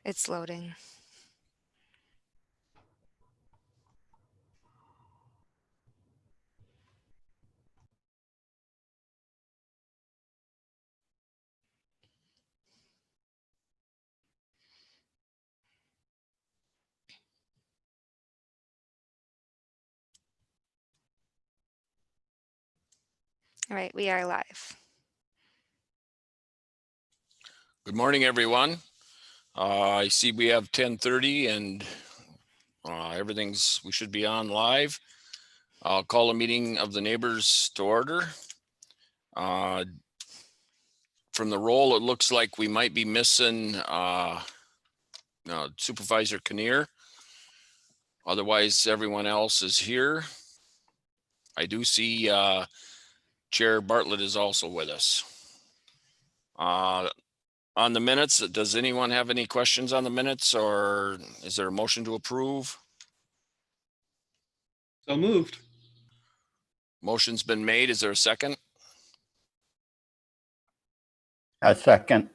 It's loading. All right, we are live. Good morning, everyone. I see we have 10:30 and we should be on live. I'll call a meeting of the neighbors to order. From the roll, it looks like we might be missing Supervisor Kinnear. Otherwise, everyone else is here. I do see Chair Bartlett is also with us. On the minutes, does anyone have any questions on the minutes, or is there a motion to approve? So moved. Motion's been made. Is there a second? A second.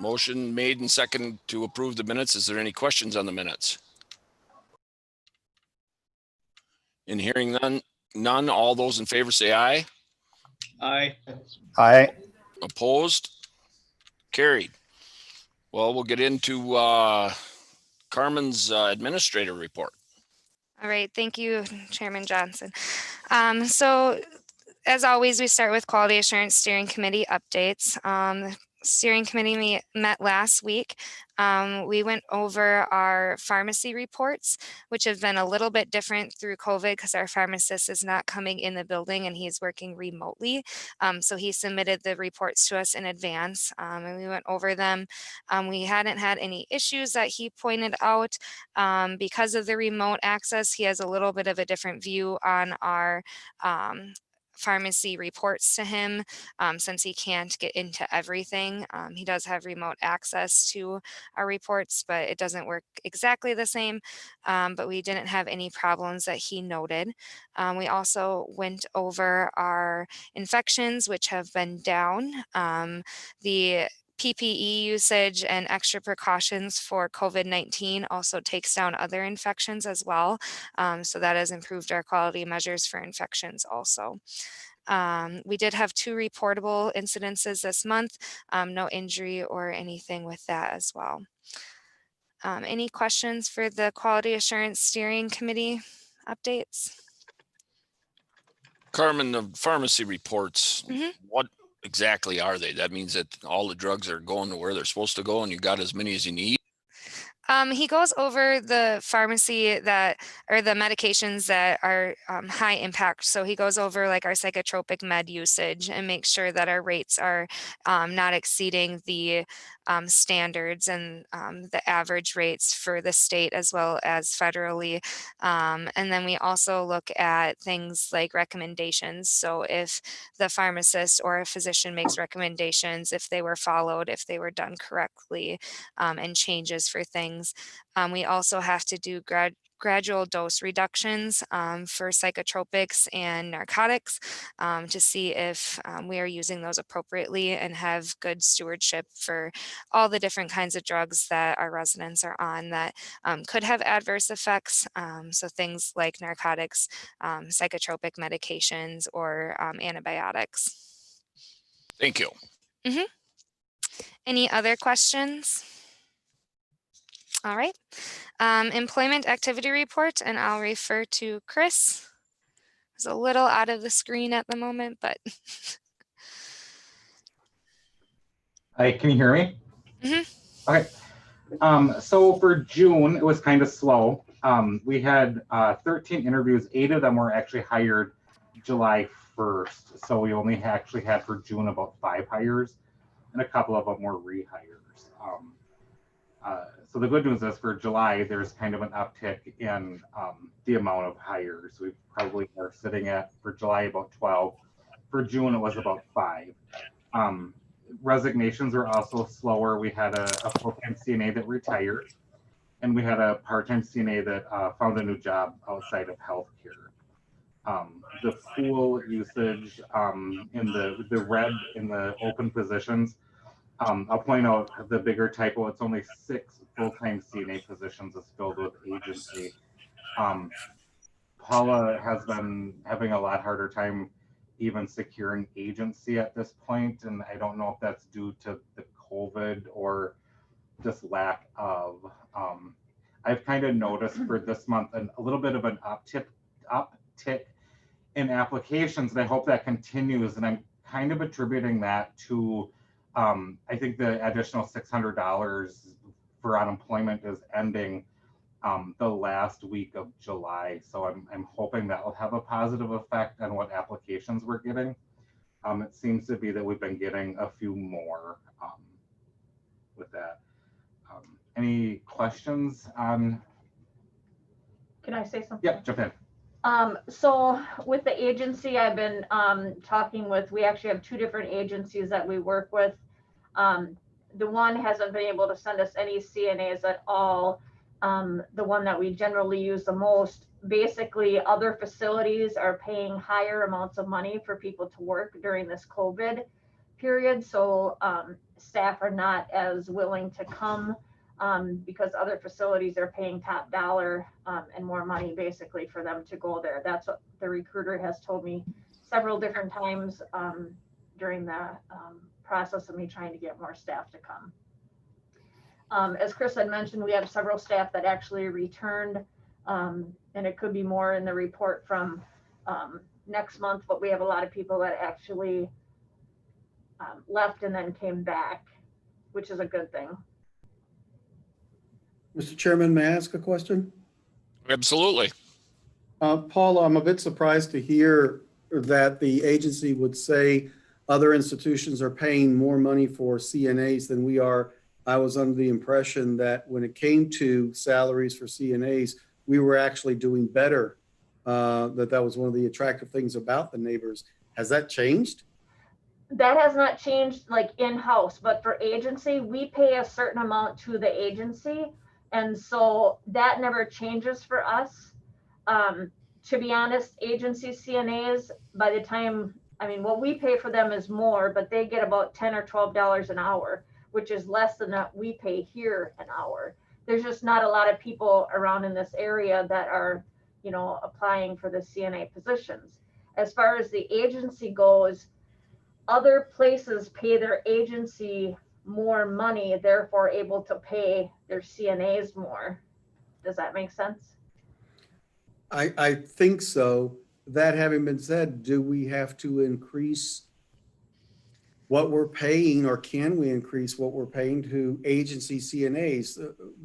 Motion made and second to approve the minutes. Is there any questions on the minutes? In hearing none, all those in favor say aye. Aye. Aye. Opposed? Carried. Well, we'll get into Carmen's administrator report. All right, thank you, Chairman Johnson. So as always, we start with Quality Assurance Steering Committee updates. The Steering Committee met last week. We went over our pharmacy reports, which have been a little bit different through COVID because our pharmacist is not coming in the building and he's working remotely. So he submitted the reports to us in advance and we went over them. We hadn't had any issues that he pointed out. Because of the remote access, he has a little bit of a different view on our pharmacy reports to him since he can't get into everything. He does have remote access to our reports, but it doesn't work exactly the same. But we didn't have any problems that he noted. We also went over our infections, which have been down. The PPE usage and extra precautions for COVID-19 also takes down other infections as well. So that has improved our quality measures for infections also. We did have 2 reportable incidences this month, no injury or anything with that as well. Any questions for the Quality Assurance Steering Committee updates? Carmen, the pharmacy reports, Mhm. What exactly are they? That means that all the drugs are going to where they're supposed to go and you got as many as you need? He goes over the pharmacy the medications that are high impact. So he goes over like our psychotropic med usage and makes sure that our rates are not exceeding the standards and the average rates for the state as well as federally. And then we also look at things like recommendations. So if the pharmacist or a physician makes recommendations, if they were followed, if they were done correctly, and changes for things. We also have to do gradual dose reductions for psychotropics and narcotics to see if we are using those appropriately and have good stewardship for all the different kinds of drugs that our residents are on that could have adverse effects. So things like narcotics, psychotropic medications, or antibiotics. Thank you. Mm-hmm. Any other questions? All right. Employment activity report, and I'll refer to Chris. It's a little out of the screen at the moment, but. Hi, can you hear me? Mm-hmm. Okay. So for June, it was kind of slow. We had 13 interviews. 8 of them were actually hired July 1st. So we only actually had for June about 5 hires, and a couple of them were rehires. So the good news is for July, there's kind of an uptick in the amount of hires. We probably are sitting at, for July, about 12. For June, it was about 5. Resignations were also slower. We had a full-time CNA that retired, and we had a part-time CNA that found a new job outside of healthcare. The pool usage in the red in the open positions I'll point out the bigger typo. It's only 6 full-time CNA positions is filled with agency. Paula has been having a lot harder time even securing agency at this point, and I don't know if that's due to the COVID or just lack of. I've kind of noticed for this month a little bit of an uptick in applications, and I hope that continues. And I'm kind of attributing that to, I think the additional $600 for unemployment is ending the last week of July. So I'm hoping that will have a positive effect on what applications we're getting. It seems to be that we've been getting a few more with that. Any questions on? Can I say something? Yep, jump in. So with the agency, I've been talking with, we actually have 2 different agencies that we work with. The one hasn't been able to send us any CNAs at all. The one that we generally use the most, basically other facilities are paying higher amounts of money for people to work during this COVID period. So staff are not as willing to come because other facilities are paying top dollar and more money basically for them to go there. That's what the recruiter has told me several different times during the process of me trying to get more staff to come. As Chris had mentioned, we have several staff that actually returned, and it could be more in the report from next month, but we have a lot of people that actually left and then came back, which is a good thing. Mr. Chairman, may I ask a question? Absolutely. Paula, I'm a bit surprised to hear that the agency would say other institutions are paying more money for CNAs than we are. I was under the impression that when it came to salaries for CNAs, we were actually doing better, that was one of the attractive things about the neighbors. Has that changed? That has not changed like in-house, but for agency, we pay a certain amount to the agency. And so that never changes for us. To be honest, agency CNAs, by the time, I mean, what we pay for them is more, but they get about $10 or $12 an hour, which is less than that we pay here an hour. There's just not a lot of people around in this area that are, you know, applying for the CNA positions. As far as the agency goes, other places pay their agency more money, therefore able to pay their CNAs more. Does that make sense? I think so. That having been said, do we have to increase what we're paying, or can we increase what we're paying to agency CNAs?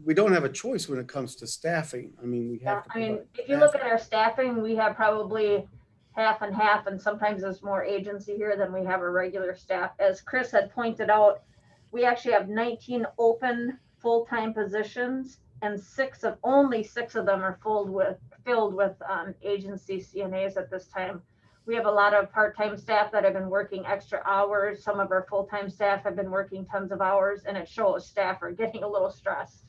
We don't have a choice when it comes to staffing. I mean, we have to. I mean, if you look at our staffing, we have probably half and half, and sometimes there's more agency here than we have a regular staff. As Chris had pointed out, we actually have 19 open full-time positions, and only six of them are filled with agency CNAs at this time. We have a lot of part-time staff that have been working extra hours. Some of our full-time staff have been working tons of hours, and it shows staff are getting a little stressed.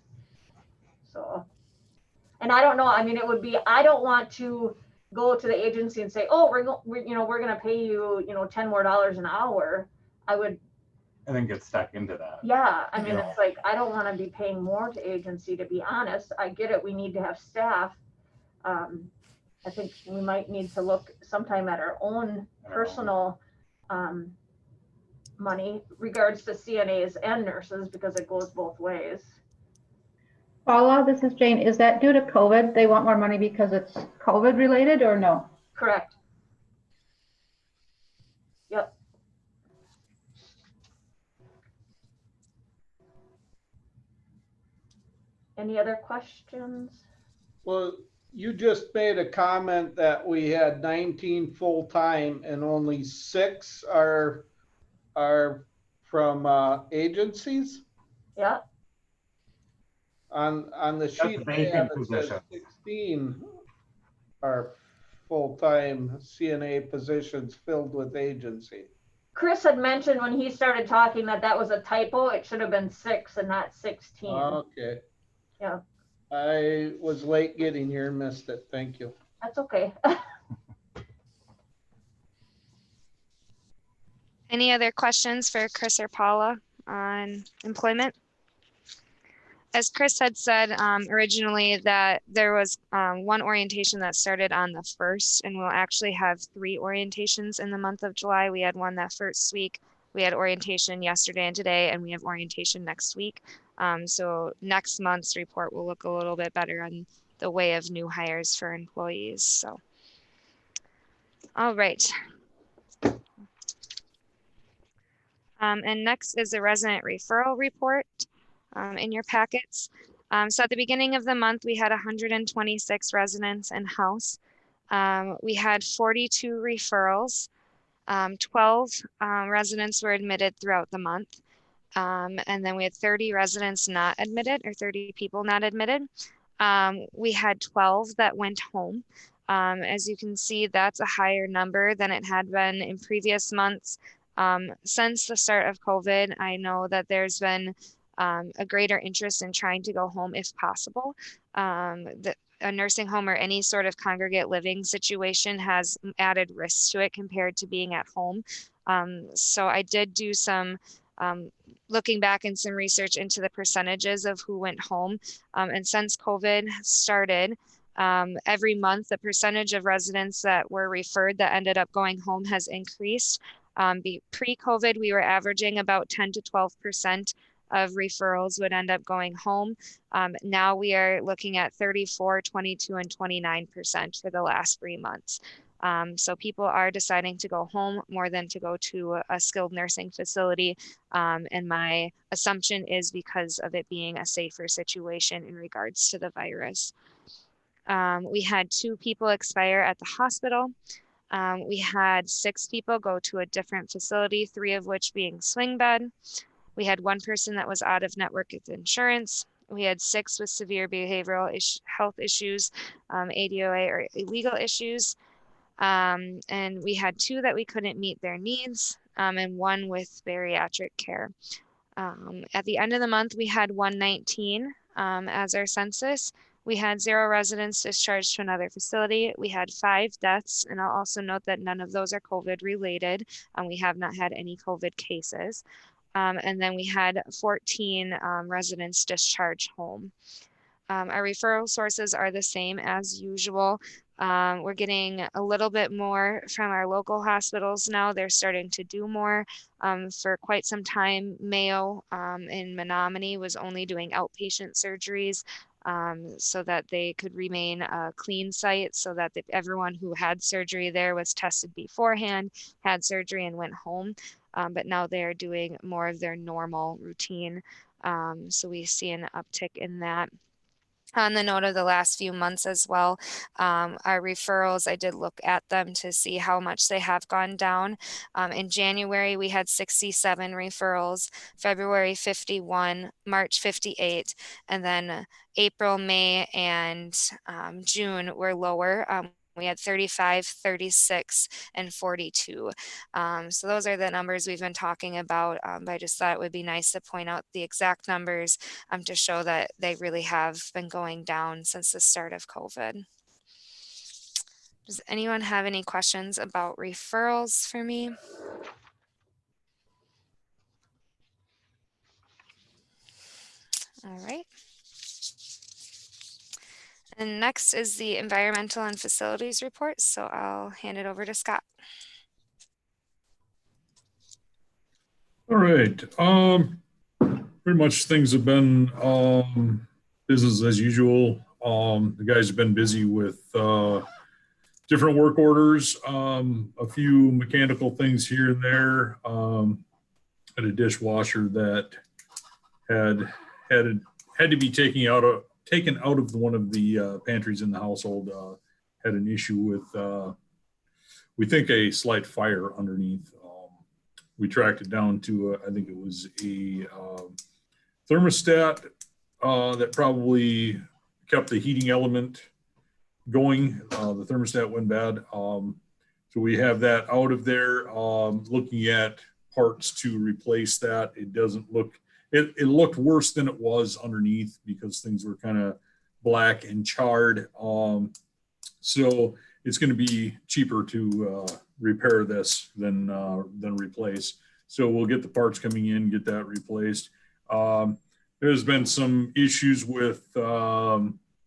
So, and I don't know, I mean, it would be, I don't want to go to the agency and say, oh, we're going to pay you, $10 more an hour. I would. And then get stuck into that. Yeah, I mean, it's like, I don't want to be paying more to agency, to be honest. I get it, we need to have staff. I think we might need to look sometime at our own personal money regards to CNAs and nurses, because it goes both ways. Paula, this is Jane. Is that due to COVID? They want more money because it's COVID related, or no? Correct. Yep. Any other questions? Well, you just made a comment that we had 19 full-time and only 6 are from agencies. Yeah. On the sheet I have, it says 16 are full-time CNA positions filled with agency. Chris had mentioned when he started talking that was a typo. It should have been 6 and not 16. Okay. Yeah. I was late getting here and missed it. Thank you. That's okay. Any other questions for Chris or Paula on employment. As Chris had said originally, that there was one orientation that started on the 1st, and we'll actually have 3 orientations in the month of July. We had one that first week, we had orientation yesterday and today, and we have orientation next week. So next month's report will look a little bit better on the way of new hires for employees. So, all right. And next is the resident referral report in your packets. So at the beginning of the month, we had 126 residents in-house. We had 42 referrals. 12 residents were admitted throughout the month. And then we had 30 residents not admitted, or 30 people not admitted. We had 12 that went home. As you can see, that's a higher number than it had been in previous months. Since the start of COVID, I know that there's been a greater interest in trying to go home if possible. A nursing home or any sort of congregate living situation has added risks to it compared to being at home. So I did do some looking back in some research into the percentages of who went home. And since COVID started, every month, the percentage of residents that were referred that ended up going home has increased. Pre-COVID, we were averaging about 10 to 12% of referrals would end up going home. Now we are looking at 34, 22, and 29% for the last 3 months. So people are deciding to go home more than to go to a skilled nursing facility. And my assumption is because of it being a safer situation in regards to the virus. We had 2 people expire at the hospital. We had 6 people go to a different facility, 3 of which being swing bed. We had 1 person that was out of network with insurance. We had 6 with severe behavioral health issues, ADOA or illegal issues. And we had 2 that we couldn't meet their needs, and 1 with bariatric care. At the end of the month, we had 119 as our census. We had 0 residents discharged to another facility. We had 5 deaths, and I'll also note that none of those are COVID related, and we have not had any COVID cases. And then we had 14 residents discharged home. Our referral sources are the same as usual. We're getting a little bit more from our local hospitals now. They're starting to do more. For quite some time, Mayo in Menominee was only doing outpatient surgeries so that they could remain a clean site, so that everyone who had surgery there was tested beforehand, had surgery, and went home. But now they're doing more of their normal routine. So we see an uptick in that. On the note of the last few months as well, our referrals, I did look at them to see how much they have gone down. In January, we had 67 referrals, February 51, March 58, and then April, May, and June were lower. We had 35, 36, and 42. So those are the numbers we've been talking about. But I just thought it would be nice to point out the exact numbers to show that they really have been going down since the start of COVID. Does anyone have any questions about referrals for me? All right. And next is the environmental and facilities report. So I'll hand it over to Scott. All right. Pretty much things have been business as usual. The guys have been busy with different work orders, a few mechanical things here and there. Had a dishwasher that had to be taken out of one of the pantries in the household. Had an issue with we think a slight fire underneath. We tracked it down to I think it was a thermostat that probably kept the heating element going. The thermostat went bad, so we have that out of there. Looking at parts to replace that. It doesn't look. It looked worse than it was underneath because things were kind of black and charred. So it's going to be cheaper to repair this than replace. So we'll get the parts coming in, get that replaced. There's been some issues with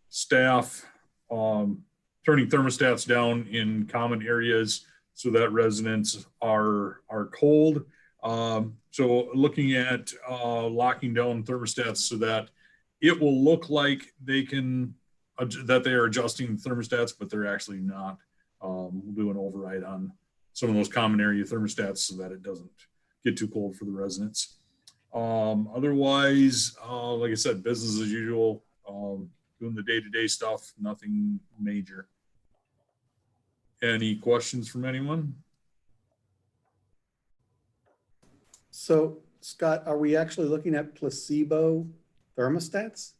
staff turning thermostats down in common areas so that residents are cold. So looking at locking down thermostats so that it will look like that they are adjusting the thermostats, but they're actually not. We'll do an override on some of those common area thermostats so that it doesn't get too cold for the residents. Otherwise, like I said, business as usual, doing the day-to-day stuff, nothing major. Any questions from anyone? So Scott, are we actually looking at placebo thermostats?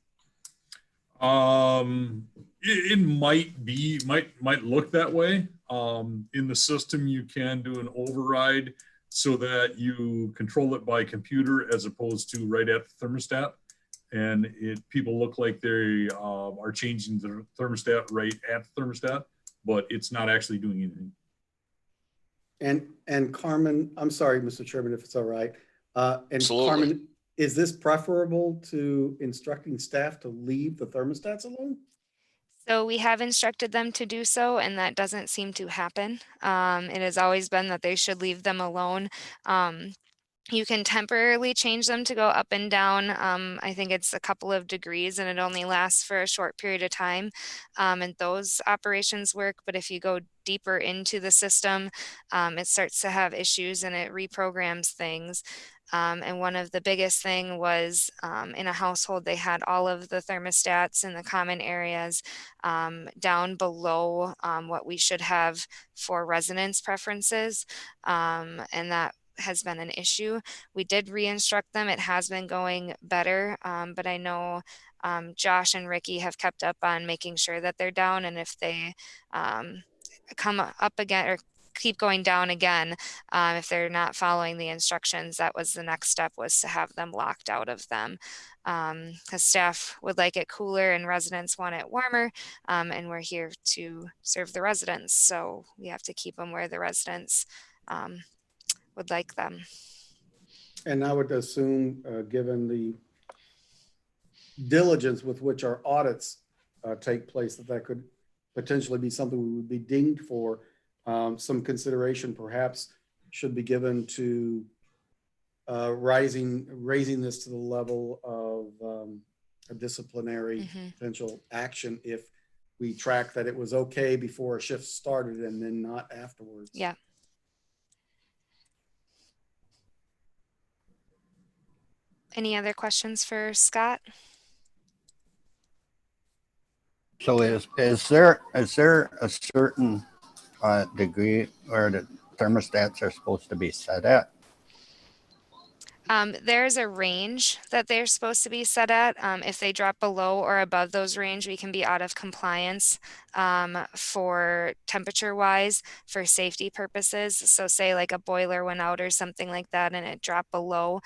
It might look that way. In the system, you can do an override so that you control it by computer as opposed to right at the thermostat. And people look like they are changing the thermostat right at the thermostat, but it's not actually doing anything. And Carmen, I'm sorry, Mr. Chairman, if it's all right. And Absolutely. Carmen, is this preferable to instructing staff to leave the thermostats alone? So we have instructed them to do so, and that doesn't seem to happen. It has always been that they should leave them alone. You can temporarily change them to go up and down. I think it's a couple of degrees and it only lasts for a short period of time. And those operations work, but if you go deeper into the system, it starts to have issues and it reprograms things. And one of the biggest thing was in a household, they had all of the thermostats in the common areas down below what we should have for residence preferences. And that has been an issue. We did re-instruct them. It has been going better, but I know Josh and Ricky have kept up on making sure that they're down, and if they come up again or keep going down again, if they're not following the instructions, that was the next step, was to have them locked out of them. Because staff would like it cooler and residents want it warmer, and we're here to serve the residents, so we have to keep them where the residents would like them. And I would assume, given the diligence with which our audits take place, that could potentially be something we would be dinged for. Some consideration perhaps should be given to raising this to the level of a disciplinary potential action if we track that it was okay before a shift started and then not afterwards. Yeah. Any other questions for Scott? So is there a certain degree where the thermostats are supposed to be set at? There's a range that they're supposed to be set at. If they drop below or above those range, we can be out of compliance for temperature wise for safety purposes. So say like a boiler went out or something like that and it dropped below.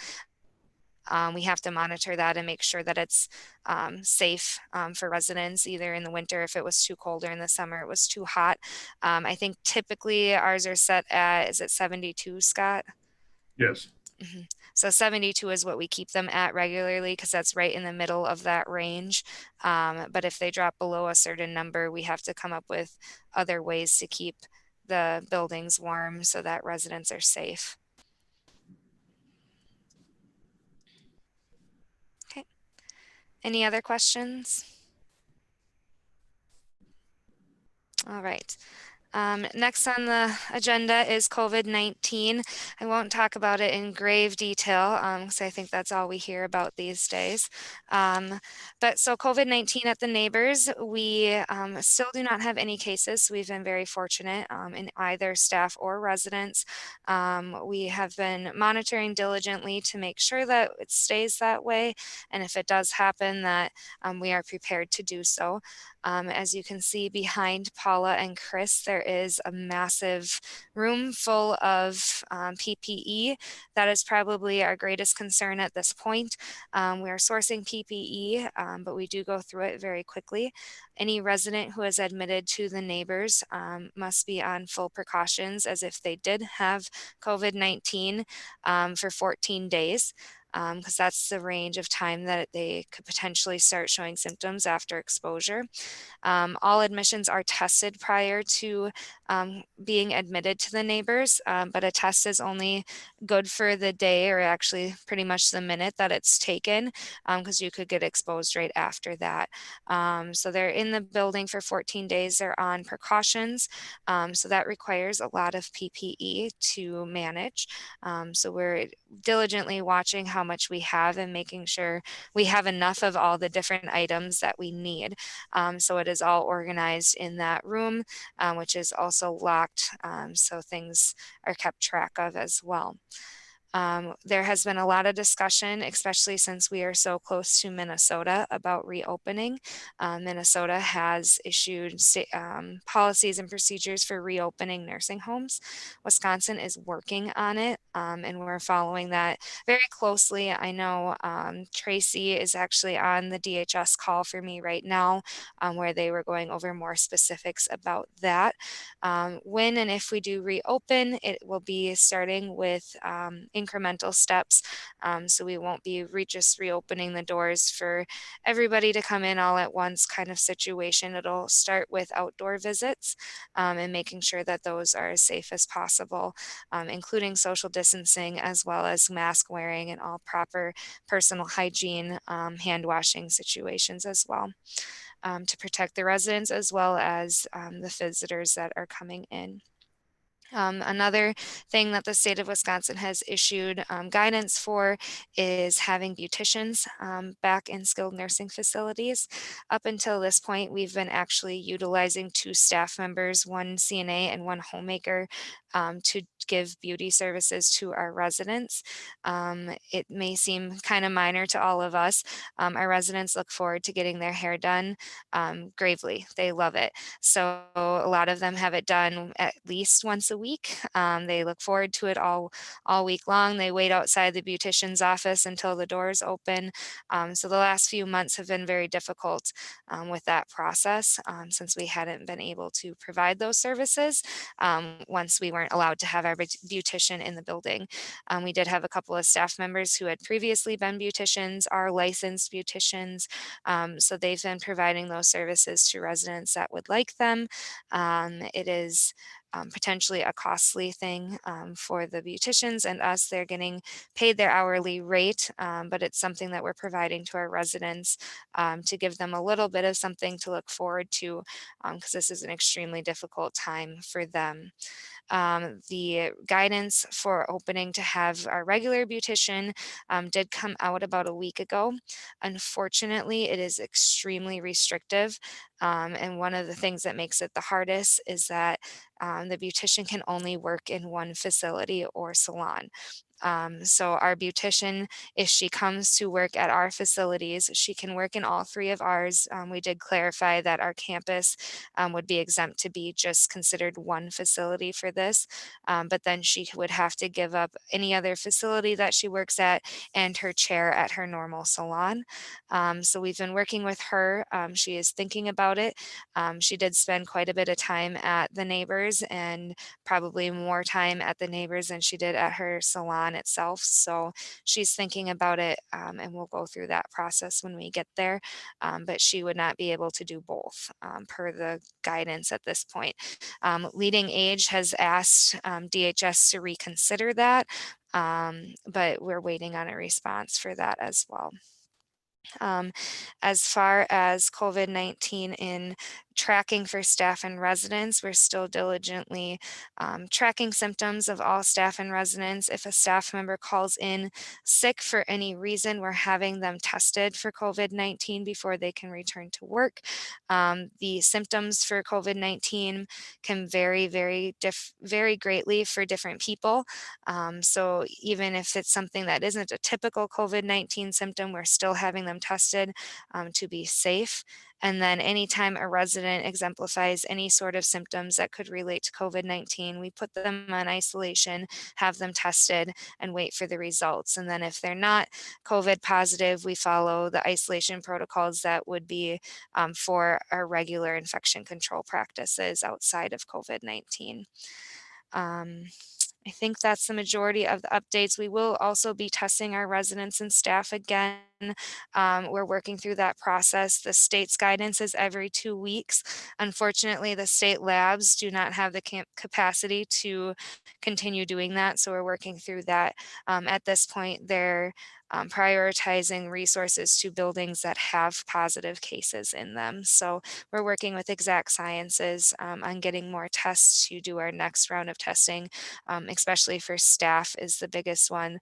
We have to monitor that and make sure that it's safe for residents, either in the winter if it was too cold or in the summer it was too hot. I think typically ours are set at, is it 72, Scott? Yes. So 72 is what we keep them at regularly because that's right in the middle of that range. But if they drop below a certain number, we have to come up with other ways to keep the buildings warm so that residents are safe. Okay. Any other questions? All right. Next on the agenda is COVID-19. I won't talk about it in grave detail because I think that's all we hear about these days. But so COVID-19 at the neighbors, we still do not have any cases. We've been very fortunate in either staff or residents. We have been monitoring diligently to make sure that it stays that way. And if it does happen, that we are prepared to do so. As you can see behind Paula and Chris, there there is a massive room full of PPE. That is probably our greatest concern at this point. We are sourcing PPE, but we do go through it very quickly. Any resident who is admitted to the neighbors must be on full precautions as if they did have COVID-19 for 14 days. Because that's the range of time that they could potentially start showing symptoms after exposure. All admissions are tested prior to being admitted to the neighbors, but a test is only good for the day, or actually pretty much the minute that it's taken, because you could get exposed right after that. So they're in the building for 14 days. They're on precautions. So that requires a lot of PPE to manage. So we're diligently watching how much we have and making sure we have enough of all the different items that we need. So it is all organized in that room, which is also locked, so things are kept track of as well. There has been a lot of discussion, especially since we are so close to Minnesota, about reopening. Minnesota has issued policies and procedures for reopening nursing homes. Wisconsin is working on it, and we're following that very closely. I know Tracy is actually on the DHS call for me right now, where they were going over more specifics about that. When and if we do reopen, it will be starting with incremental steps. So we won't be just reopening the doors for everybody to come in all at once kind of situation. It'll start with outdoor visits and making sure that those are as safe as possible, including social distancing as well as mask wearing and all proper personal hygiene, hand washing situations as well. To protect the residents as well as the visitors that are coming in. Another thing that the state of Wisconsin has issued guidance for is having beauticians back in skilled nursing facilities. Up until this point, we've been actually utilizing 2 staff members, 1 CNA and 1 homemaker, to give beauty services to our residents. It may seem kind of minor to all of us. Our residents look forward to getting their hair done gravely. They love it. So a lot of them have it done at least once a week. They look forward to it all week long. They wait outside the beautician's office until the doors open. So the last few months have been very difficult with that process since we hadn't been able to provide those services once we weren't allowed to have our beautician in the building. We did have a couple of staff members who had previously been beauticians, are licensed beauticians. So they've been providing those services to residents that would like them. It is potentially a costly thing for the beauticians and us. They're getting paid their hourly rate, but it's something that we're providing to our residents to give them a little bit of something to look forward to, because this is an extremely difficult time for them. The guidance for opening to have our regular beautician did come out about a week ago. Unfortunately, it is extremely restrictive. And one of the things that makes it the hardest is that the beautician can only work in one facility or salon. So our beautician, if she comes to work at our facilities, she can work in all 3 of ours. We did clarify that our campus would be exempt to be just considered one facility for this, but then she would have to give up any other facility that she works at and her chair at her normal salon. So we've been working with her. She is thinking about it. She did spend quite a bit of time at the neighbors, and probably more time at the neighbors than she did at her salon itself. So she's thinking about it, and we'll go through that process when we get there. But she would not be able to do both per the guidance at this point. Leading Age has asked DHS to reconsider that, but we're waiting on a response for that as well. As far as COVID-19 in tracking for staff and residents, we're still diligently tracking symptoms of all staff and residents. If a staff member calls in sick for any reason, we're having them tested for COVID-19 before they can return to work. The symptoms for COVID-19 can vary very greatly for different people. So even if it's something that isn't a typical COVID-19 symptom, we're still having them tested to be safe. And then anytime a resident exemplifies any sort of symptoms that could relate to COVID-19, we put them on isolation, have them tested, and wait for the results. And then if they're not COVID positive, we follow the isolation protocols that would be for our regular infection control practices outside of COVID-19. I think that's the majority of the updates. We will also be testing our residents and staff again. We're working through that process. The state's guidance is every 2 weeks. Unfortunately, the state labs do not have the capacity to continue doing that. So we're working through that. At this point, they're prioritizing resources to buildings that have positive cases in them. So we're working with Exact Sciences on getting more tests to do our next round of testing, especially for staff is the biggest one.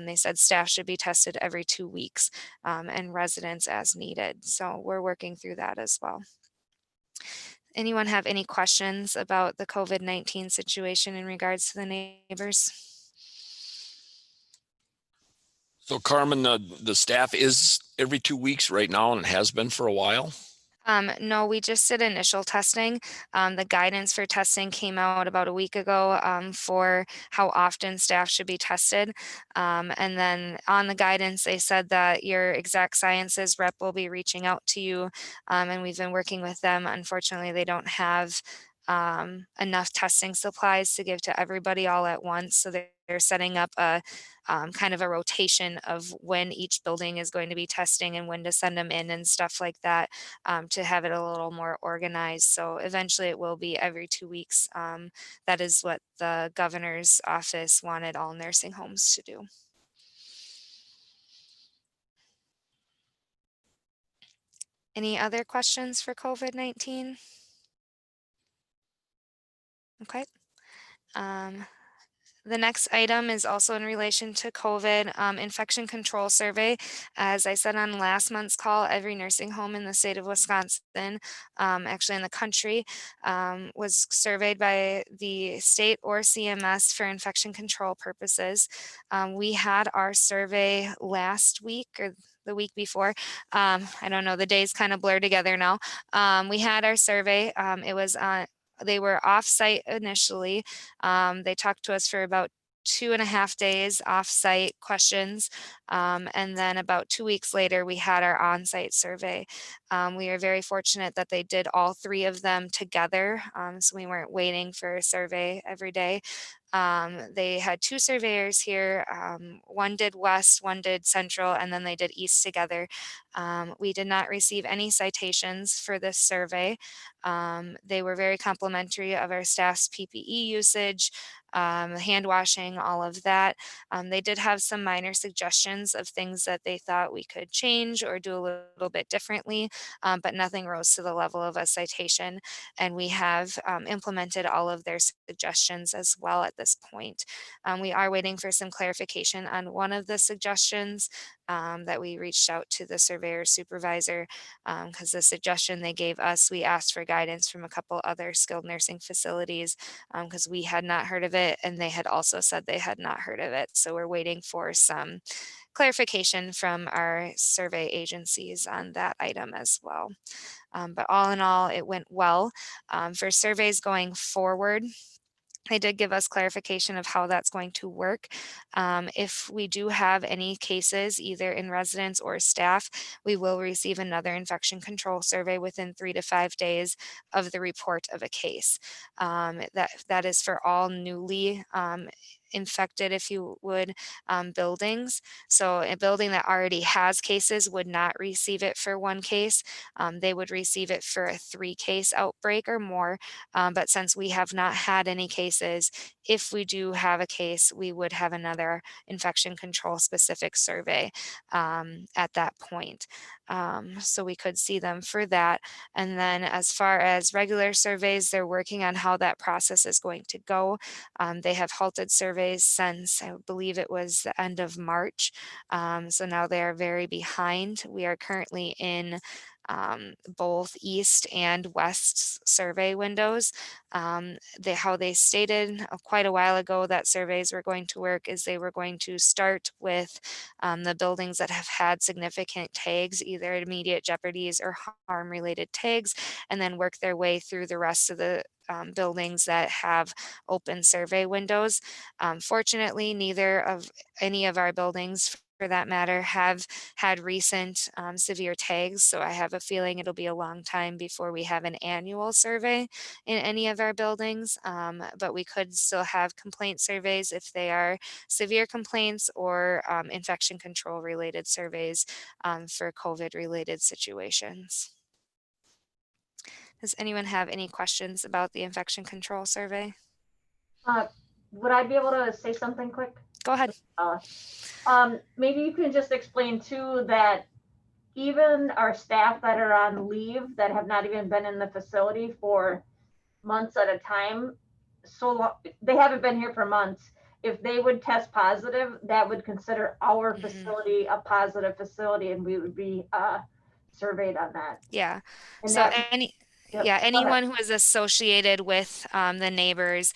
They said staff should be tested every 2 weeks and residents as needed. So we're working through that as well. Anyone have any questions about the COVID-19 situation in regards to the neighbors? So Carmen, the staff is every 2 weeks right now and has been for a while. No, we just did initial testing. The guidance for testing came out about a week ago for how often staff should be tested. And then on the guidance, they said that your Exact Sciences rep will be reaching out to you. And we've been working with them. Unfortunately, they don't have enough testing supplies to give to everybody all at once. So they're setting up a kind of a rotation of when each building is going to be testing and when to send them in and stuff like that to have it a little more organized. So eventually it will be every 2 weeks. That is what the governor's office wanted all nursing homes to do. Any other questions for COVID-19? Okay. The next item is also in relation to COVID infection control survey. As I said on last month's call, every nursing home in the state of Wisconsin, actually in the country, was surveyed by the state or CMS for infection control purposes. We had our survey last week or the week before. I don't know, the days kind of blur together now. We had our survey. It was they were off-site initially. They talked to us for about 2.5 days off-site questions. And then about 2 weeks later, we had our on-site survey. We are very fortunate that they did all 3 of them together. So we weren't waiting for a survey every day. They had 2 surveyors here. One did west, one did central, and then they did east together. We did not receive any citations for this survey. They were very complimentary of our staff's PPE usage, hand washing, all of that. They did have some minor suggestions of things that they thought we could change or do a little bit differently, but nothing rose to the level of a citation. And we have implemented all of their suggestions as well at this point. We are waiting for some clarification on one of the suggestions that we reached out to the surveyor supervisor because the suggestion they gave us, we asked for guidance from a couple other skilled nursing facilities because we had not heard of it and they had also said they had not heard of it. So we're waiting for some clarification from our survey agencies on that item as well. But all in all, it went well. For surveys going forward, they did give us clarification of how that's going to work. If we do have any cases, either in residents or staff, we will receive another infection control survey within 3 to 5 days of the report of a case. That is for all newly infected, if you would, buildings. So a building that already has cases would not receive it for 1 case. They would receive it for a 3-case outbreak or more. But since we have not had any cases, if we do have a case, we would have another infection control specific survey at that point. So we could see them for that. And then as far as regular surveys, they're working on how that process is going to go. They have halted surveys since I believe it was the end of March. So now they are very behind. We are currently in both east and west survey windows. How they stated quite a while ago that surveys were going to work is they were going to start with the buildings that have had significant tags, either immediate jeopardies or harm related tags, and then work their way through the rest of the buildings that have open survey windows. Fortunately, neither of any of our buildings, for that matter, have had recent severe tags. So I have a feeling it'll be a long time before we have an annual survey in any of our buildings. But we could still have complaint surveys if they are severe complaints or infection control related surveys for COVID related situations. Does anyone have any questions about the infection control survey? Would I be able to say something quick? Go ahead. Maybe you can just explain too that even our staff that are on leave that have not even been in the facility for months at a time, they haven't been here for months. If they would test positive, that would consider our facility a positive facility, and we would be surveyed on that. Yeah. And So that, yep, yeah, go ahead. anyone who is associated with the neighbors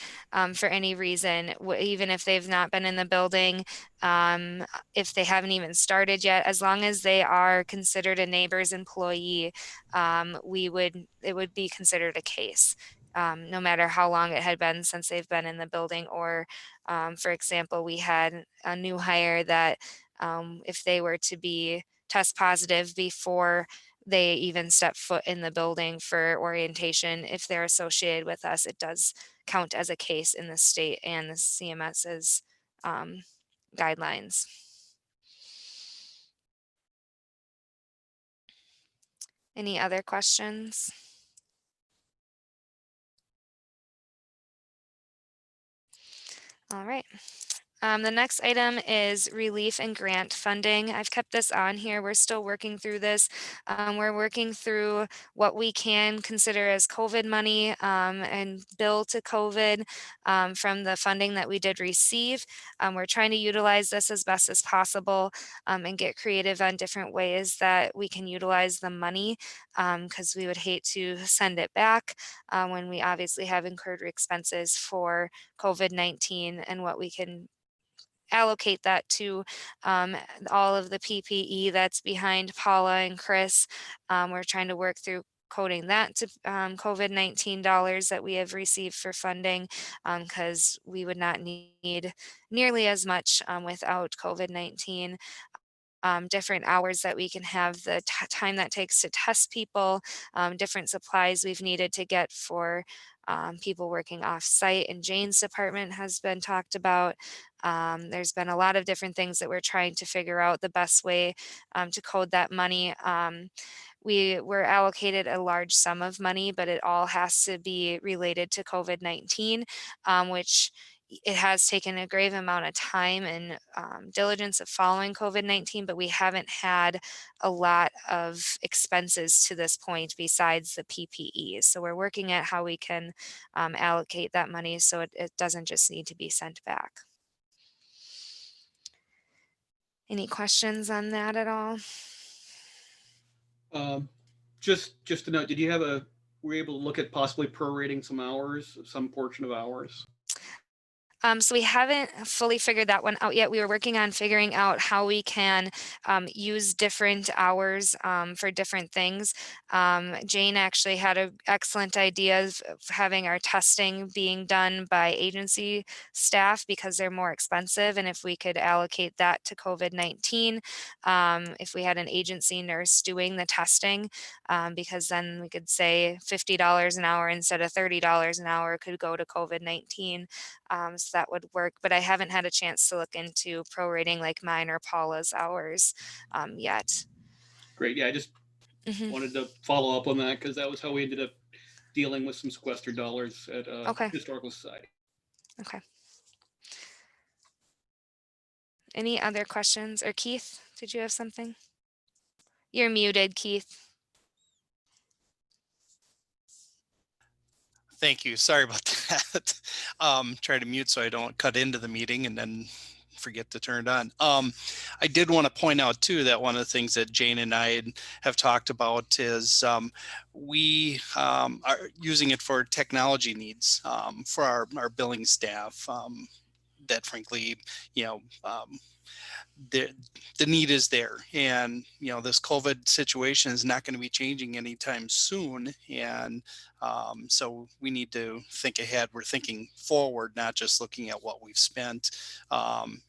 for any reason, even if they've not been in the building, if they haven't even started yet, as long as they are considered a neighbor's employee, it would be considered a case. No matter how long it had been since they've been in the building, or for example, we had a new hire that if they were to be test positive before they even step foot in the building for orientation, if they're associated with us, it does count as a case in the state and the CMS's guidelines. Any other questions? All right. The next item is relief and grant funding. I've kept this on here. We're still working through this. We're working through what we can consider as COVID money and bill to COVID from the funding that we did receive. We're trying to utilize this as best as possible and get creative on different ways that we can utilize the money, because we would hate to send it back when we obviously have incurred expenses for COVID-19, and what we can allocate that to all of the PPE that's behind Paula and Chris. We're trying to work through coding that to COVID-19 dollars that we have received for funding, because we would not need nearly as much without COVID-19. Different hours that we can have, the time that takes to test people, different supplies we've needed to get for people working off site, and Jane's department has been talked about. There's been a lot of different things that we're trying to figure out the best way to code that money. We were allocated a large sum of money, but it all has to be related to COVID-19, which it has taken a grave amount of time and diligence of following COVID-19, but we haven't had a lot of expenses to this point besides the PPE. So we're working at how we can allocate that money so it doesn't just need to be sent back. Any questions on that at all? Just to note, were you able to look at possibly prorating some hours, some portion of hours? So we haven't fully figured that one out yet. We were working on figuring out how we can use different hours for different things. Jane actually had an excellent idea of having our testing being done by agency staff because they're more expensive. And if we could allocate that to COVID-19, if we had an agency nurse doing the testing, because then we could say $50 an hour instead of $30 an hour could go to COVID-19. So that would work, but I haven't had a chance to look into prorating like mine or Paula's hours yet. Great. Yeah, I just wanted to follow up on that because that was how we ended up dealing with some sequestered dollars at Historical Society. Okay. Any other questions? Or Keith, did you have something? You're muted, Keith. Thank you. Sorry about that. Try to mute so I don't cut into the meeting and then forget to turn it on. I did want to point out too that one of the things that Jane and I have talked about is we are using it for technology needs for our billing staff. That frankly, the need is there, and this COVID situation is not going to be changing anytime soon, and so we need to think ahead. We're thinking forward, not just looking at what we've spent,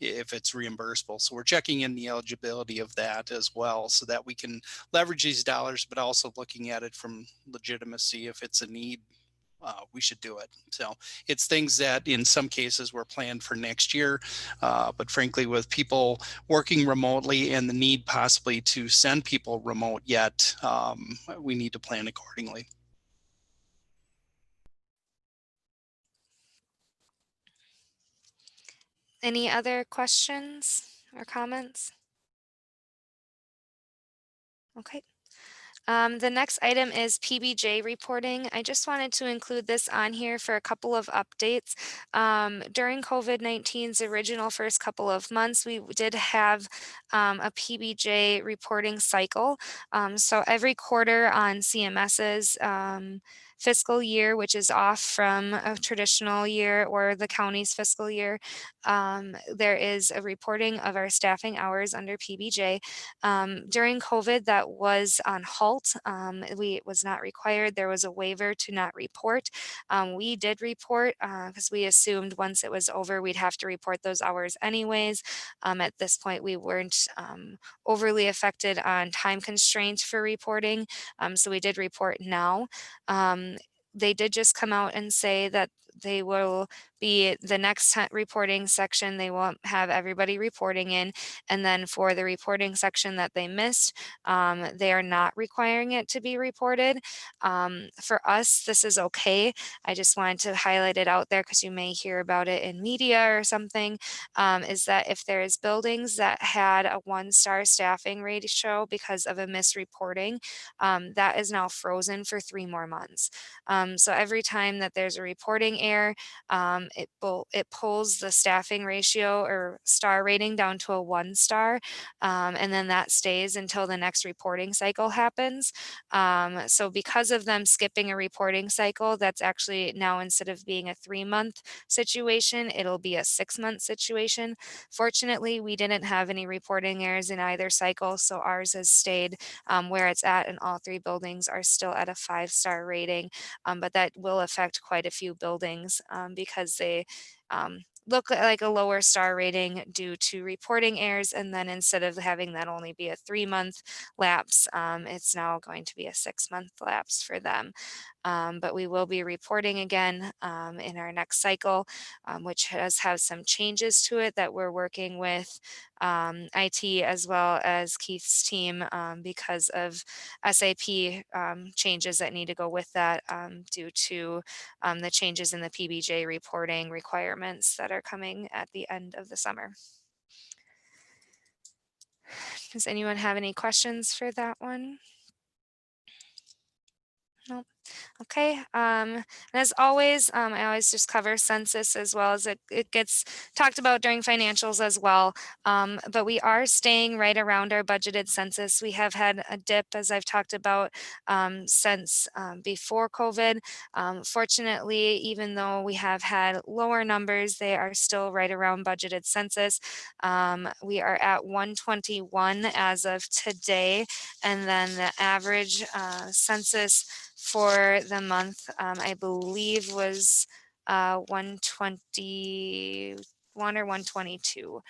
if it's reimbursable. So we're checking in the eligibility of that as well, so that we can leverage these dollars, but also looking at it from legitimacy. If it's a need, we should do it. So it's things that in some cases were planned for next year, but frankly, with people working remotely and the need possibly to send people remote yet, we need to plan accordingly. Any other questions or comments? Okay. The next item is PBJ reporting. I just wanted to include this on here for a couple of updates. During COVID-19's original first couple of months, we did have a PBJ reporting cycle. So every quarter on CMS's fiscal year, which is off from a traditional year or the county's fiscal year, there is a reporting of our staffing hours under PBJ. During COVID, that was on halt. It was not required. There was a waiver to not report. We did report because we assumed once it was over, we'd have to report those hours anyways. At this point, we weren't overly affected on time constraints for reporting. So we did report now. They did just come out and say that they will be the next reporting section. They will have everybody reporting in. And then for the reporting section that they missed, they are not requiring it to be reported. For us, this is okay. I just wanted to highlight it out there because you may hear about it in media or something, is that if there's buildings that had a 1-star staffing ratio because of a misreporting, that is now frozen for 3 more months. So every time that there's a reporting error, it pulls the staffing ratio or star rating down to a 1-star, and then that stays until the next reporting cycle happens. So because of them skipping a reporting cycle, that's actually now, instead of being a 3-month situation, it'll be a 6-month situation. Fortunately, we didn't have any reporting errors in either cycle, so ours has stayed where it's at, and all 3 buildings are still at a 5-star rating. But that will affect quite a few buildings because they look like a lower star rating due to reporting errors. And then instead of having that only be a 3-month lapse, it's now going to be a 6-month lapse for them. But we will be reporting again in our next cycle, which has some changes to it that we're working with IT as well as Keith's team because of SAP changes that need to go with that due to the changes in the PBJ reporting requirements that are coming at the end of the summer. Does anyone have any questions for that one? No. Okay, and as always, I always just cover census as well as it gets talked about during financials as well. But we are staying right around our budgeted census. We have had a dip, as I've talked about, since before COVID. Fortunately, even though we have had lower numbers, they are still right around budgeted census. We are at 121 as of today, and then the average census for the month, I believe was 121 or 122.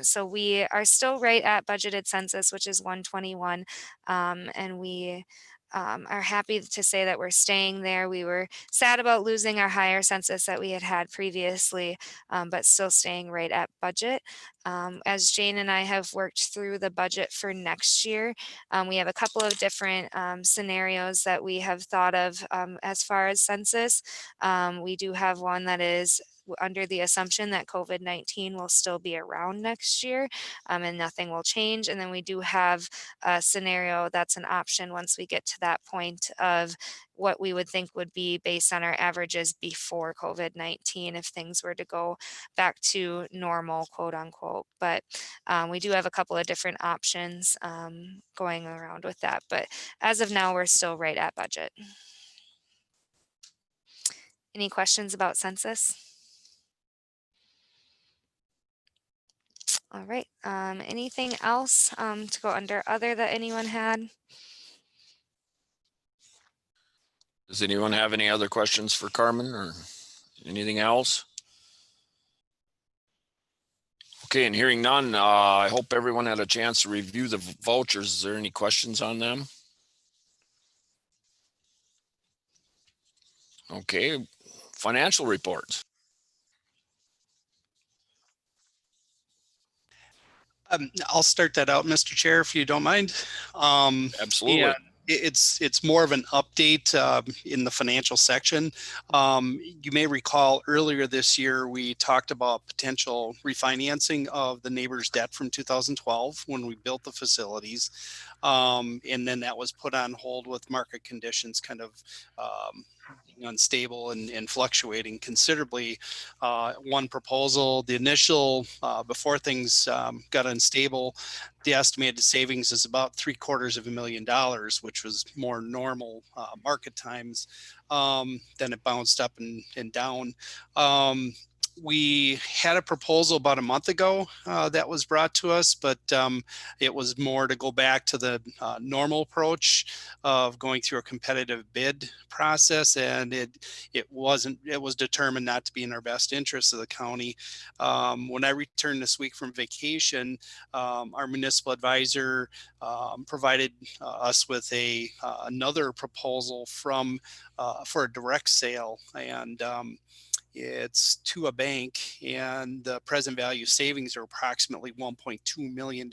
So we are still right at budgeted census, which is 121. And we are happy to say that we're staying there. We were sad about losing our higher census that we had previously, but still staying right at budget. As Jane and I have worked through the budget for next year, we have a couple of different scenarios that we have thought of as far as census. We do have one that is under the assumption that COVID-19 will still be around next year, and nothing will change. And then we do have a scenario that's an option once we get to that point of what we would think would be based on our averages before COVID-19 if things were to go back to normal, quote unquote. But we do have a couple of different options going around with that. But as of now, we're still right at budget. Any questions about census? All right. Anything else to go under other that anyone had? Does anyone have any other questions for Carmen or anything else? Okay, and hearing none, I hope everyone had a chance to review the vouchers. Is there any questions on them? Okay, financial reports. I'll start that out, Mr. Chair, if you don't mind. Absolutely. And it's more of an update in the financial section. You may recall earlier this year, we talked about potential refinancing of the neighbor's debt from 2012 when we built the facilities. And then that was put on hold with market conditions kind of being unstable and fluctuating considerably. One proposal, the initial, before things got unstable, the estimated savings is about $750,000, which was more normal market times. Then it bounced up and down. We had a proposal about a month ago that was brought to us, but it was more to go back to the normal approach of going through a competitive bid process, and it was determined not to be in our best interest of the county. When I returned this week from vacation, our municipal advisor provided us with another proposal from for a direct sale, and it's to a bank, and the present value savings are approximately $1.2 million,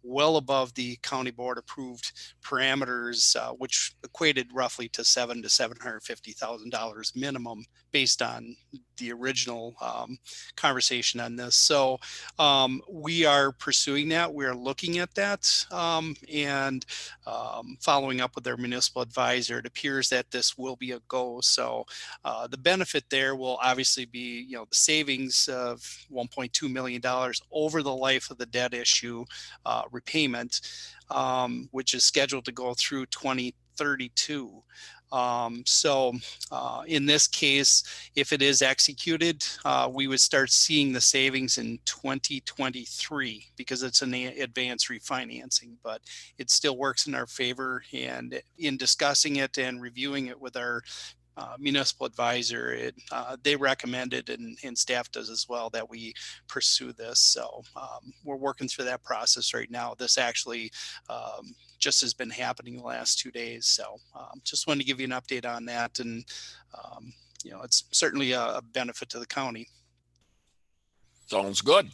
well above the county board approved parameters, which equated roughly to $700,000 to $750,000 minimum based on the original conversation on this. So we are pursuing that. We are looking at that and following up with our municipal advisor. It appears that this will be a go. So the benefit there will obviously be, the savings of $1.2 million over the life of the debt issue repayment, which is scheduled to go through 2032. In this case, if it is executed, we would start seeing the savings in 2023 because it's an advanced refinancing, but it still works in our favor. And in discussing it and reviewing it with our municipal advisor, they recommended, and staff does as well, that we pursue this. So we're working through that process right now. This actually just has been happening the last 2 days. So just wanted to give you an update on that. And, it's certainly a benefit to the county. Sounds good.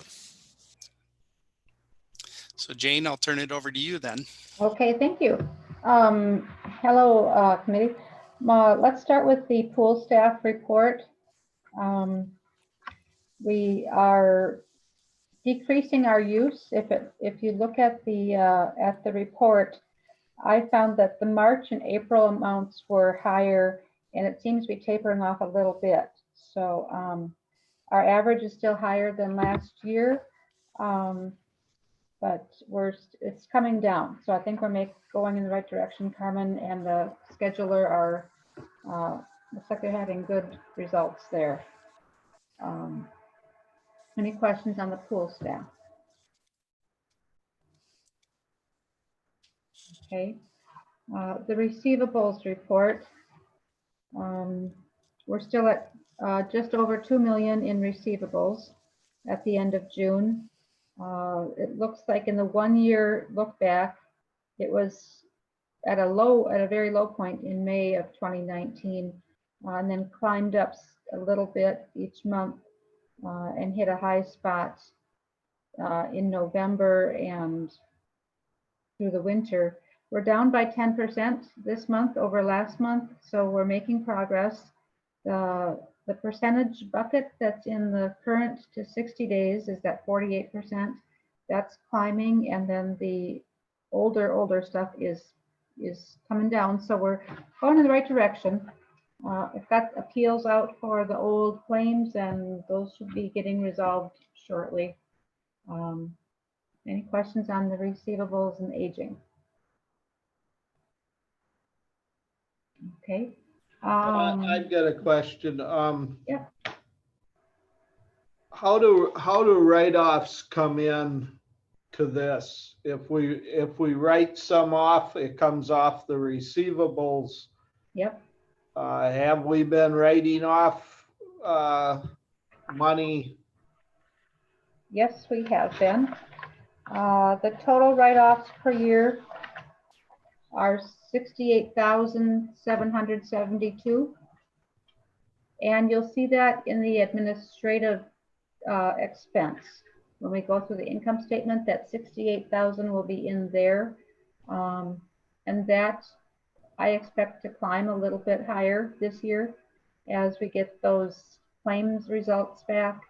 So Jane, I'll turn it over to you then. Okay, thank you. Hello, committee. Let's start with the pool staff report. We are decreasing our use. If you look at the report, I found that the March and April amounts were higher, and it seems to be tapering off a little bit. So our average is still higher than last year, but it's coming down. So I think we're going in the right direction. Carmen and the scheduler looks like they're having good results there. Any questions on the pool staff? Okay. The receivables report. We're still at just over 2 million in receivables at the end of June. It looks like in the 1 year look back, it was at a very low point in May of 2019, and then climbed up a little bit each month and hit a high spot in November and through the winter. We're down by 10% this month over last month, so we're making progress. The The percentage bucket that's in the current to 60 days is at 48%. That's climbing, and then the older stuff is coming down. So we're going in the right direction. I've got appeals out for the old claims, and those should be getting resolved shortly. Any questions on the receivables and aging? Okay. I've got a question. Yeah. How do write-offs come in to this? If we write some off, it comes off the receivables. Yep. Have we been writing off money? Yes, we have been. The total write-offs per year are 68,772. And you'll see that in the administrative expense. When we go through the income statement, that 68,000 will be in there. And that I expect to climb a little bit higher this year as we get those claims results back.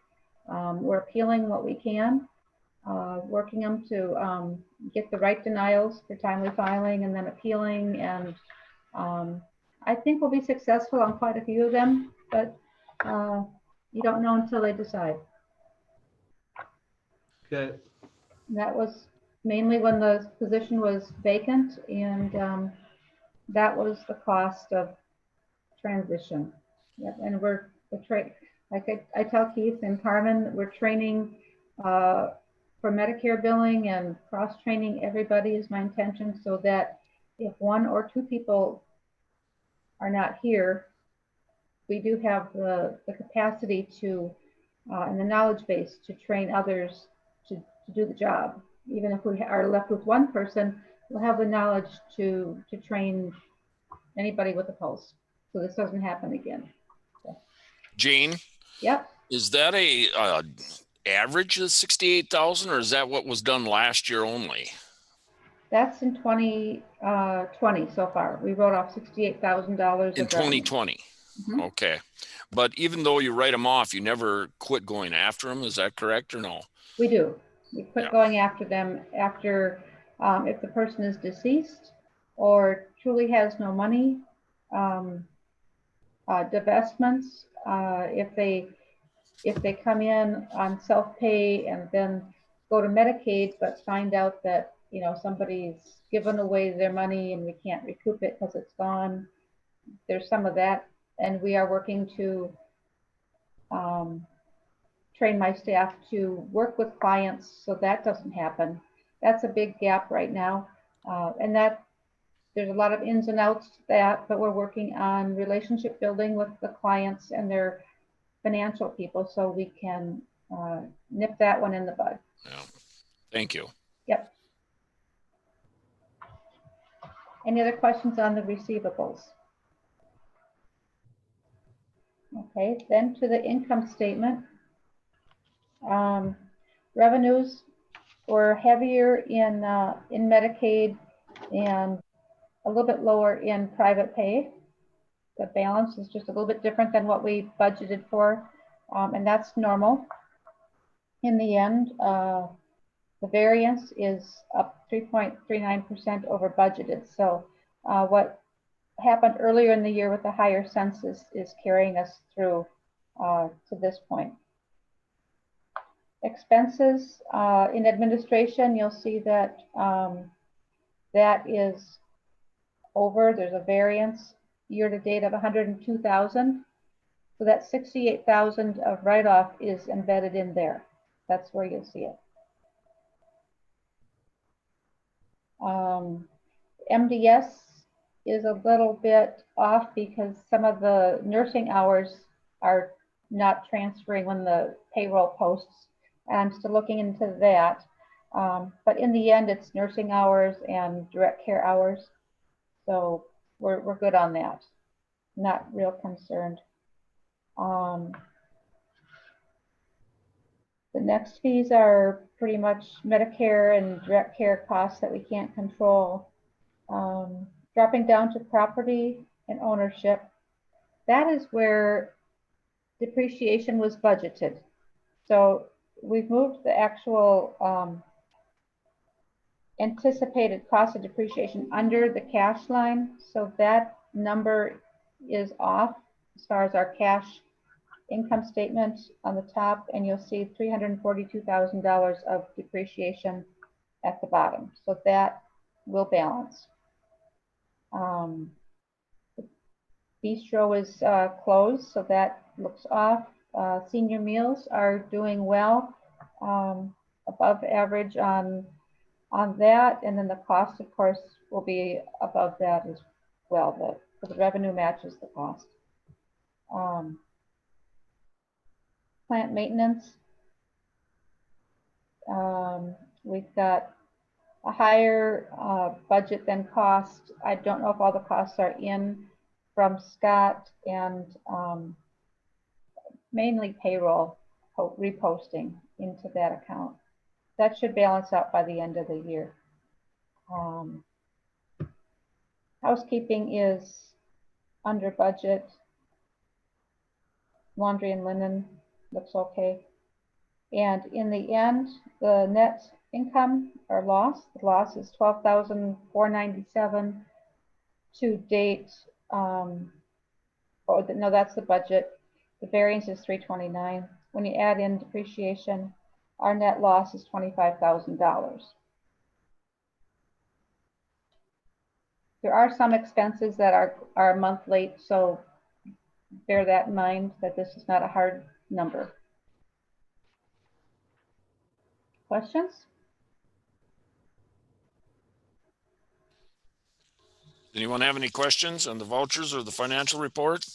We're appealing what we can, working them to get the right denials for timely filing and then appealing. And I think we'll be successful on quite a few of them, but you don't know until they decide. Okay. That was mainly when the position was vacant, and that was the cost of transition. Yep. And we're like I tell Keith and Carmen, we're training for Medicare billing and cross-training everybody is my intention, so that if 1 or 2 people are not here, we do have the capacity to, and the knowledge base to train others to do the job. Even if we are left with 1 person, we'll have the knowledge to train anybody with a pulse, so this doesn't happen again. So. Jane? Yep. Is that a average of 68,000, or is that what was done last year only? That's in 2020 so far. We wrote off $68,000 in 2020. Mm-hmm. Okay, but even though you write them off, you never quit going after them. Is that correct or no? We do. We quit going after them after if the person is deceased or truly has no money. Divestments, if they come in on self-pay and then go to Medicaid, but find out that somebody's given away their money and we can't recoup it because it's gone. There's some of that, and we are working to train my staff to work with clients so that doesn't happen. That's a big gap right now, and that there's a lot of ins and outs to that, but we're working on relationship building with the clients and their financial people so we can nip that one in the bud. Yeah. Thank you. Yep. Any other questions on the receivables? Okay, then to the income statement. Revenues were heavier in Medicaid and a little bit lower in private pay. The balance is just a little bit different than what we budgeted for, and that's normal. In the end, the variance is up 3.39% over budgeted. So what happened earlier in the year with the higher census is carrying us through to this point. Expenses in administration, you'll see that that is over. There's a variance year to date of 102,000. So that 68,000 of write-off is embedded in there. That's where you'll see it. MDS is a little bit off because some of the nursing hours are not transferring when the payroll posts. And I'm still looking into that. But in the end, it's nursing hours and direct care hours. So we're good on that. Not real concerned. The next fees are pretty much Medicare and direct care costs that we can't control. Dropping down to property and ownership. That is where depreciation was budgeted. So we've moved the actual anticipated cost of depreciation under the cash line. So that number is off as far as our cash income statement on the top, and you'll see $342,000 of depreciation at the bottom. So that will balance. Bistro is closed, so that looks off. Senior meals are doing well, above average on that, and then the cost, of course, will be above that as well. The revenue matches the cost. Plant maintenance, we've got a higher budget than cost. I don't know if all the costs are in from Scott, and mainly payroll reposting into that account. That should balance out by the end of the year. Housekeeping is under budget. Laundry and linen looks okay. And in the end, the net income or loss, the loss is $12,497 to date. No, that's the budget. The variance is $329. When you add in depreciation, our net loss is $25,000. There are some expenses that are a month late, so bear that in mind, that this is not a hard number. Questions? Anyone have any questions on the vouchers or the financial report?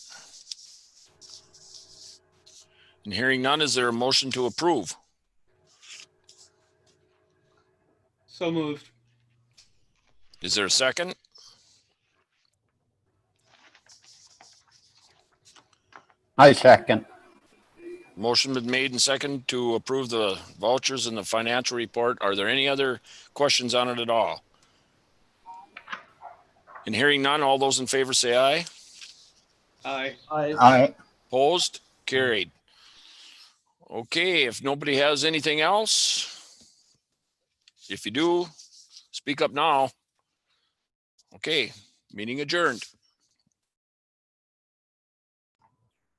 And hearing none, is there a motion to approve? So moved. Is there a second? I second. Motion been made and second to approve the vouchers and the financial report. Are there any other questions on it at all? And hearing none, all those in favor say aye. Aye. Aye. Opposed? Carried. Okay, if nobody has anything else, if you do, speak up now. Okay, meeting adjourned.